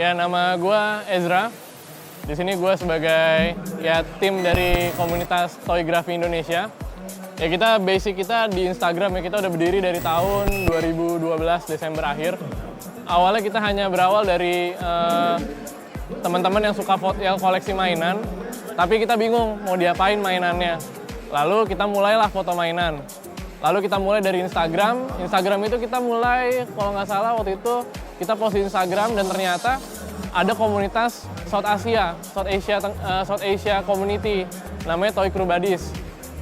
Ya, nama gue Ezra. Di sini gue sebagai tim dari komunitas Toygraphy Indonesia. Ya, basic kita di Instagram ya, kita udah berdiri dari tahun 2012 Desember akhir. Awalnya kita hanya berawal dari teman-teman yang suka yang koleksi mainan, tapi kita bingung mau diapain mainannya. Lalu kita mulailah foto mainan. Lalu kita mulai dari Instagram. Instagram itu kita mulai, kalau nggak salah waktu itu kita post di Instagram dan ternyata ada komunitas South Asia Community, namanya Toy Crew Buddies.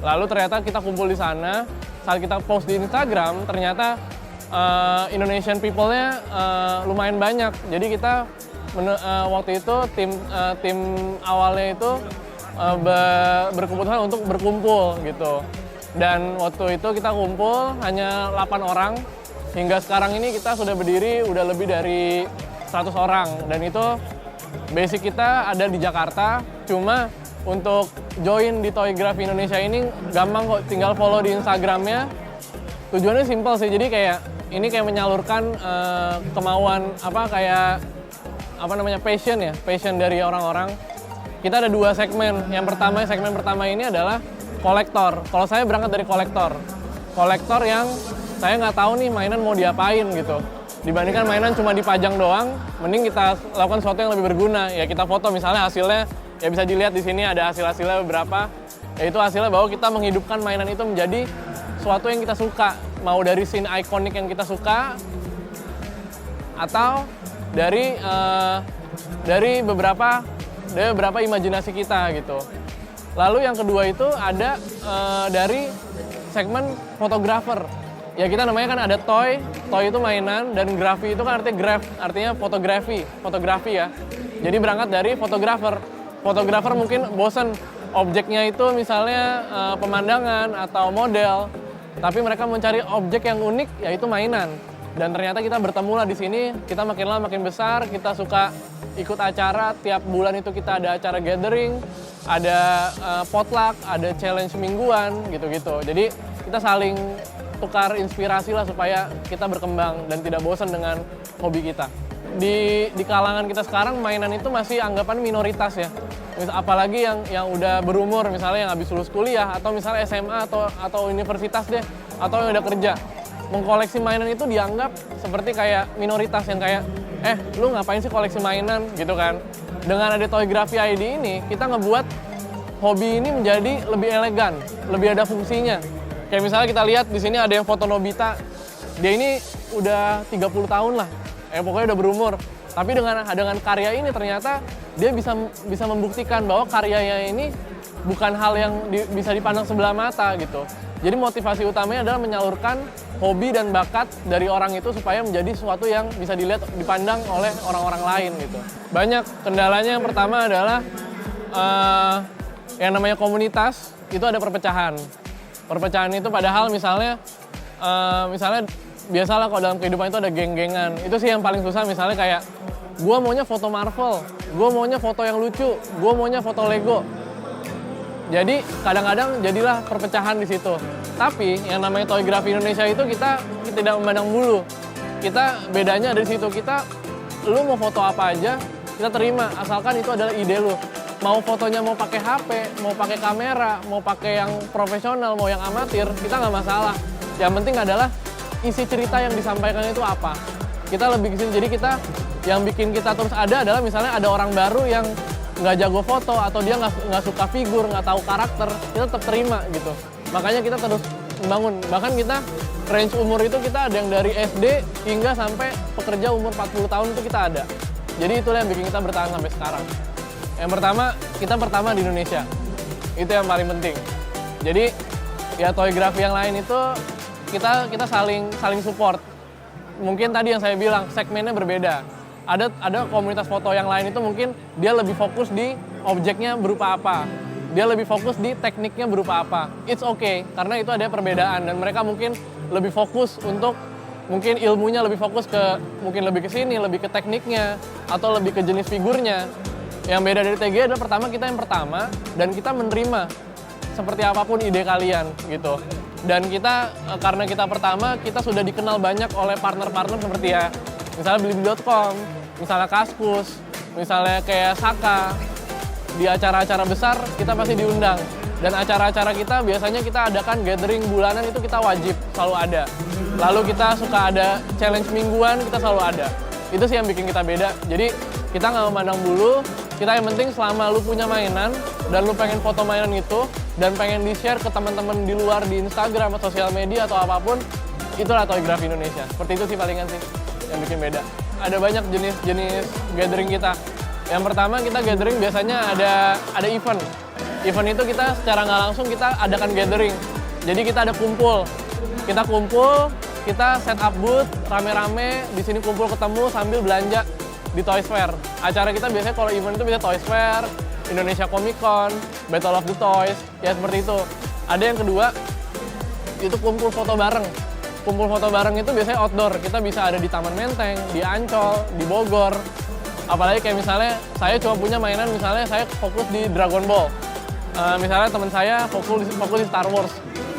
Lalu ternyata kita kumpul di sana. Saat kita post di Instagram, ternyata Indonesian people-nya lumayan banyak. Jadi kita waktu itu tim awalnya itu berkeputusan untuk berkumpul gitu. Dan waktu itu kita kumpul hanya 8 orang. Hingga sekarang ini kita sudah berdiri udah lebih dari 100 orang. Dan itu basic kita ada di Jakarta. Cuma untuk join di Toygraphy Indonesia ini gampang kok, tinggal follow di Instagramnya. Tujuannya simple sih, jadi ini kayak menyalurkan kemauan passion dari orang-orang. Kita ada 2 segmen. Segmen pertama ini adalah kolektor. Kalau saya berangkat dari kolektor yang saya nggak tahu nih mainan mau diapain gitu. Dibandingkan mainan cuma dipajang doang, mending kita lakukan sesuatu yang lebih berguna. Ya kita foto misalnya hasilnya, ya bisa dilihat di sini ada hasilnya beberapa. Yaitu hasilnya bahwa kita menghidupkan mainan itu menjadi sesuatu yang kita suka. Mau dari scene ikonik yang kita suka, atau dari beberapa imajinasi kita gitu. Lalu yang kedua itu ada dari segmen fotografer. Ya kita namanya kan ada toy itu mainan, dan graphy itu kan artinya fotografi ya. Jadi berangkat dari fotografer. Fotografer mungkin bosan objeknya itu misalnya pemandangan atau model, tapi mereka mencari objek yang unik, yaitu mainan. Dan ternyata kita bertemu lah di sini, kita makin lama makin besar, kita suka ikut acara, tiap bulan itu kita ada acara gathering, ada potluck, ada challenge mingguan, gitu-gitu. Jadi kita saling tukar inspirasi lah supaya kita berkembang dan tidak bosan dengan hobi kita. Di kalangan kita sekarang mainan itu masih anggapan minoritas ya. Apalagi yang udah berumur, misalnya yang habis lulus kuliah, atau misalnya SMA atau universitas deh, atau yang udah kerja. Mengkoleksi mainan itu dianggap seperti kayak minoritas yang kayak, lu ngapain sih koleksi mainan gitu kan. Dengan ada Toygraphy ID ini, kita ngebuat hobi ini menjadi lebih elegan, lebih ada fungsinya. Kayak misalnya kita lihat di sini ada yang foto Nobita, dia ini udah 30 tahun lah, pokoknya udah berumur. Tapi dengan karya ini ternyata dia bisa membuktikan bahwa karyanya ini bukan hal yang bisa dipandang sebelah mata gitu. Jadi motivasi utamanya adalah menyalurkan hobi dan bakat dari orang itu supaya menjadi sesuatu yang bisa dipandang oleh orang-orang lain gitu. Banyak kendalanya. Yang pertama adalah yang namanya komunitas itu ada perpecahan. Perpecahan itu padahal misalnya biasalah kalau dalam kehidupan itu ada geng-gengan. Itu sih yang paling susah, misalnya kayak gue maunya foto Marvel, gue maunya foto yang lucu, gue maunya foto Lego. Jadi kadang-kadang jadilah perpecahan di situ. Tapi yang namanya Toygraphy Indonesia itu kita tidak memandang bulu. Kita bedanya dari situ, lu mau foto apa aja kita terima, asalkan itu adalah ide lu. Mau fotonya mau pakai HP, mau pakai kamera, mau pakai yang profesional, mau yang amatir, kita nggak masalah. Yang penting adalah isi cerita yang disampaikan itu apa. Kita lebih ke sini. Jadi yang bikin kita terus ada adalah misalnya ada orang baru yang nggak jago foto atau dia nggak suka figur, nggak tahu karakter, kita tetap terima gitu. Makanya kita terus membangun. Bahkan kita range umur itu kita ada yang dari SD hingga sampai pekerja umur 40 tahun itu kita ada. Jadi itulah yang bikin kita bertahan sampai sekarang. Yang pertama, kita pertama di Indonesia. Itu yang paling penting. Jadi ya Toygraphy yang lain itu kita saling support. Mungkin tadi yang saya bilang segmennya berbeda. Ada komunitas foto yang lain itu mungkin dia lebih fokus di objeknya berupa apa. Dia lebih fokus di tekniknya berupa apa. It's okay, karena itu ada perbedaan. Dan mereka mungkin lebih fokus untuk, mungkin ilmunya lebih fokus mungkin lebih ke sini, lebih ke tekniknya, atau lebih ke jenis figurnya. Yang beda dari TG adalah kita yang pertama, dan kita menerima seperti apapun ide kalian gitu. Dan karena kita pertama, kita sudah dikenal banyak oleh partner-partner seperti ya Misalnya Blibli.com, misalnya Kaskus, misalnya kayak Saka. Di acara-acara besar kita pasti diundang. Dan acara-acara kita biasanya kita adakan gathering bulanan itu kita wajib selalu ada. Lalu kita suka ada challenge mingguan, kita selalu ada. Itu sih yang bikin kita beda. Jadi kita nggak memandang bulu, kita yang penting selama lu punya mainan dan lu pengen foto mainan itu dan pengen di-share ke teman-teman di luar di Instagram atau sosial media atau apapun, itulah Toygraph Indonesia. Seperti itu sih palingan sih yang bikin beda. Ada banyak jenis-jenis gathering kita. Yang pertama kita gathering biasanya ada event. Event itu kita secara nggak langsung kita adakan gathering. Jadi kita ada kumpul. Kita kumpul, kita set up booth, rame-rame, di sini kumpul ketemu sambil belanja di Toys Fair. Acara kita biasanya kalau event itu bisa Toys Fair, Indonesia Comic Con, Battle of the Toys, ya seperti itu. Ada yang kedua, itu kumpul foto bareng. Kumpul foto bareng itu biasanya outdoor. Kita bisa ada di Taman Menteng, di Ancol, di Bogor. Apalagi kayak misalnya saya cuma punya mainan, misalnya saya fokus di Dragon Ball. Misalnya teman saya fokus di Star Wars.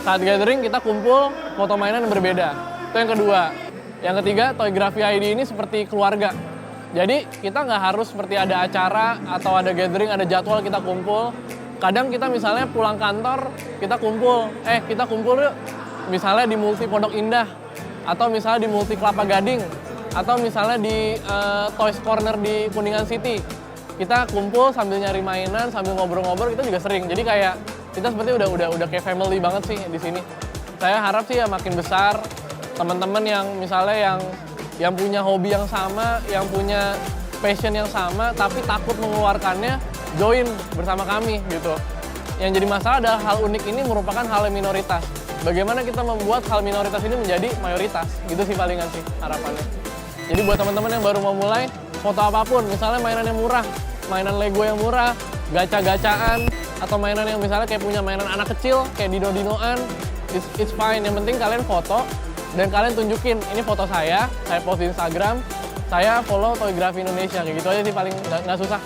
Saat gathering kita kumpul foto mainan yang berbeda. Itu yang kedua. Yang ketiga, Toygraphy ID ini seperti keluarga. Jadi kita nggak harus seperti ada acara atau ada gathering, ada jadwal kita kumpul. Kadang kita misalnya pulang kantor, kita kumpul yuk. Misalnya di Multi Pondok Indah, atau misalnya di Multi Kelapa Gading, atau misalnya di Toys Corner di Kuningan City. Kita kumpul sambil nyari mainan, sambil ngobrol-ngobrol, kita juga sering. Jadi kayak kita seperti udah kayak family banget sih di sini. Saya harap sih ya makin besar teman-teman yang misalnya yang punya hobi yang sama, yang punya passion yang sama, tapi takut mengeluarkannya, join bersama kami gitu. Yang jadi masalah adalah hal unik ini merupakan hal yang minoritas. Bagaimana kita membuat hal minoritas ini menjadi mayoritas, gitu sih palingan sih harapannya. Jadi buat teman-teman yang baru mau mulai, foto apapun, misalnya mainan yang murah, mainan Lego yang murah, gacha-gacaan, atau mainan yang misalnya kayak punya mainan anak kecil, kayak dino-dinoan, it's fine. Yang penting kalian foto, dan kalian tunjukin, ini foto saya post di Instagram, saya follow Toygraph Indonesia, kayak gitu aja sih paling nggak susah.